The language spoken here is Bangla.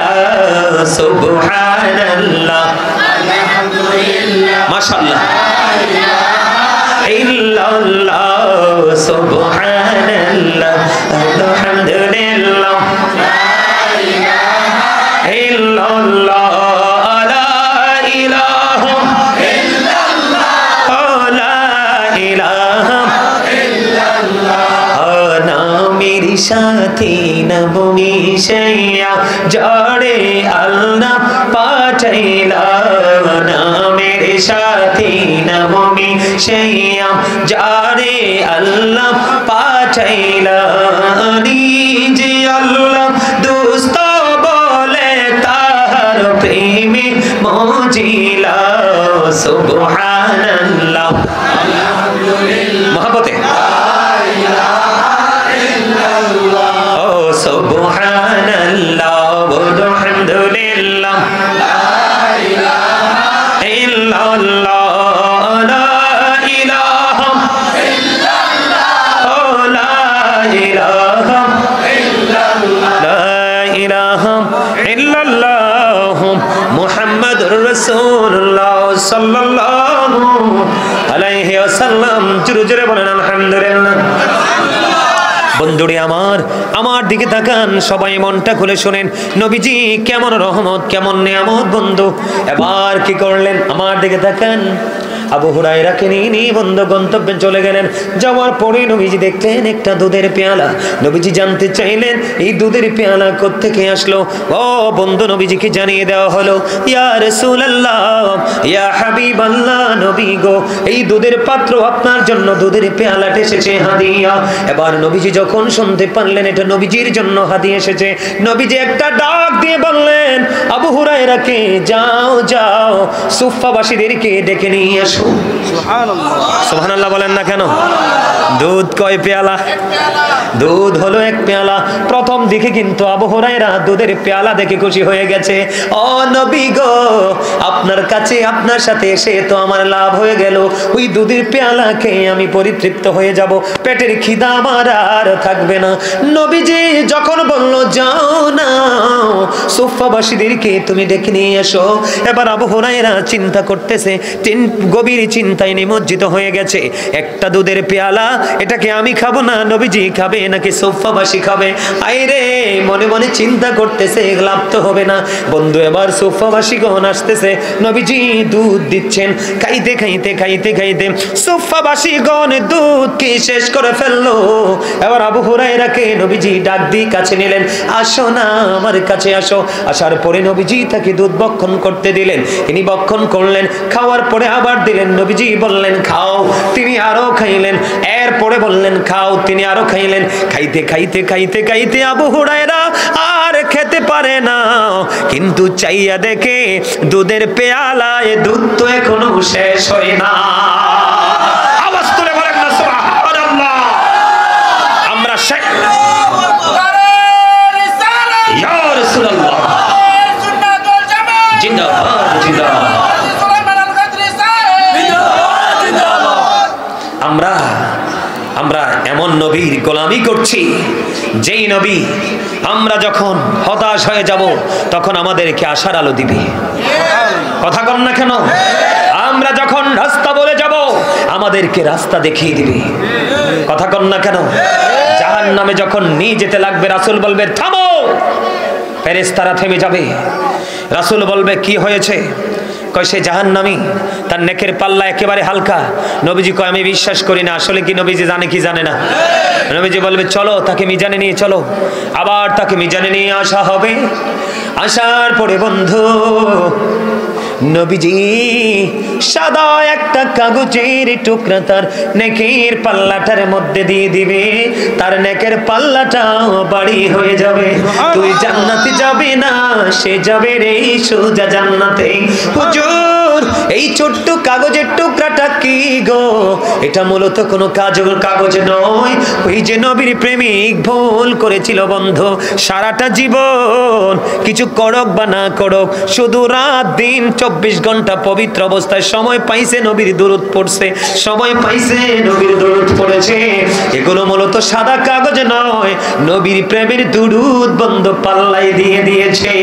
ইল্লাল্লাহ সুবহানাল্লাহ মাশাআল্লাহ ইল্লাল্লাহ সুবহানাল্লাহ আলহামদুলিল্লাহ লা ইলাহা ইল্লাল্লাহ লা ইলাহা ইল্লাল্লাহ লা ইলাহা ইল্লাল্লাহ নামের সাথে নবী সাইয়া জড়ে আল্লাহ পাঠাইলা নামের সাথে নবী সাইয়া জড়ে আল্লাহ পাঠাইলা নিজে আল্লাহ দোস্ত বলে তার প্রেমে মজিলা সুবহানাল্লাহ আলহামদুলিল্লাহ মহব্বতে সুবহানাল্লাহ আলহামদুলিল্লাহ লা ইলাহা ইল্লাল্লাহ লা ইলাহা ইল্লাল্লাহ লা ইলাহা ইল্লাল্লাহ লা ইলাহা ইল্লাল্লাহ মুহাম্মাদুর রাসূলুল্লাহ সাল্লাল্লাহু আলাইহি ওয়াসাল্লাম জোরে জোরে বলেন আলহামদুলিল্লাহ বন্ধুরে আমার দিকে তাকান সবাই মনটা খুলে শুনেন নবীজি কেমন রহমত কেমন নিয়ামত বন্ধু এবার কি করলেন আমার দিকে তাকান আবু হুরায়রাকে নিয়ে বন্ধু গন্তব্যে চলে গেলেন যাওয়ার পরে নবীজি দেখলেন একটা দুধের পেয়ালা নবীজি জানতে চাইলেন এই দুধের পেয়ালা কোত্থেকে আসলো ও বন্ধু নবীজিকে জানিয়ে দেওয়া হলো ইয়া রাসূলুল্লাহ ইয়া হাবিবাল্লাহ নবী গো এই দুধের পাত্র আপনার জন্য দুধের পেয়ালাটা এসেছে হাদিয়া এবার নবীজি যখন শুনতে পারলেন এটা নবীজির জন্য হাদিয়া এসেছে নবীজি একটা ডাক দিয়ে বললেন আবু হুরায়রাকে যাও যাও সুফফাবাসীদেরকে ডেকে নিয়ে আসো সুবহানাল্লাহ বলেন না কেন দুধ কয় পেয়ালা দুধ হলো এক পেয়ালা প্রথম দিকে কিন্তু আবু হুরায়রা দুধের পেয়ালা দেখে খুশি হয়ে গেছে ও নবী গো আপনার কাছে আপনার সাথে এসে তো আমার লাভ হয়ে গেল ওই দুধের পেয়ালা খেয়ে আমি পরিতৃপ্ত হয়ে যাব পেটের খিদা আমার আর থাকবে না নবীজি যখন বলল যাও না সুফফাবাসীদেরকে তুমি ডেকে নিয়ে এসো এবার আবু হুরায়রা চিন্তা করতেছে গভীর চিন্তায় নিমজ্জিত হয়ে গেছে একটা দুধের পেয়ালা এটাকে আমি খাবো না নবীজি খাবে নাকি সুফফাবাসী খাবে আইরে মনে মনে চিন্তা করতেছে লাভ তো হবে না বন্ধু এবার সুফফাবাসীগণ আসতেছে নবীজি দুধ দিচ্ছেন খাইতে খাইতে খাইতে খাইতে সুফফাবাসীগণ দুধ কি শেষ করে ফেললো এবার আবু হুরায়রাকে নবীজি ডাক দিয়ে কাছে নিলেন আসো না আমার কাছে আসো আসার পরে নবীজি তাকে দুধ বক্ষণ করতে দিলেন তিনি বক্ষণ করলেন খাওয়ার পরে আবার দিলেন নবীজি বললেন খাও তিনি আরো খাইলেন এরপরে বললেন খাও তিনি আরো খাইলেন খাইতে খাইতে খাইতে খাইতে আবু হুরায়রা আর খেতে পারে না কিন্তু চাইয়া দেখে দুধের পেয়ালায় দুধ তো এখনো শেষ হয় না আওয়াজ তুলে বলেন না সুবহানাল্লাহ আমরা ইয়া রাসূলুল্লাহ জিন্দাবাদ জিন্দাবাদ আমরা এমন নবীর গোলামি করছি যেই নবী আমরা যখন হতাশ হয়ে যাব তখন আমাদেরকে আশার আলো দিবে কথা কন না কেন আমরা যখন রাস্তা বলে যাব আমাদেরকে রাস্তা দেখিয়ে দিবে কথা কন না কেন জাহান্নামে যখন নিয়ে যেতে লাগবে রাসূল বলবে থামো ফেরেশতারা থেমে যাবে রাসূল বলবে কি হয়েছে কয় সে জাহান্নামী তার নেকের পাল্লা একেবারে হালকা নবীজি কয় আমি বিশ্বাস করি না আসলে কি নবীজি জানে কি জানে না নবীজি বলবে চলো তাকে মিজানে নিয়ে চলো আবার তাকে মিজানে নিয়ে আসা হবে আসার পরে বন্ধু নবীজি সাদা একটা কাগজের টুকরা তার নেকের পাল্লাটার মধ্যে দিয়ে দিবে তার নেকের পাল্লাটাও বাড়ি হয়ে যাবে তুই জান্নাতে যাবে না সে যাবে রে সোজা জান্নাতে হুজুর এই ছোট্ট কাগজের টুকরাটা কি গো? এটা মূলত কোনো কাগজ নয়। ওই যে নবীর প্রেমিক ভুল করেছিল বন্ধু, সারাটা জীবন কিছু করক বা না করক, শুধু রাত দিন 24 ঘন্টা পবিত্র অবস্থায় সময় পাইছে নবীর দুরূদ পড়ছে, সময় পাইছে নবীর দুরূদ পড়েছে। এগুলো মূলত সাদা কাগজ নয়, নবীর প্রেমের দুরূদ বন্ধু পাল্লাই দিয়ে দিয়েছে।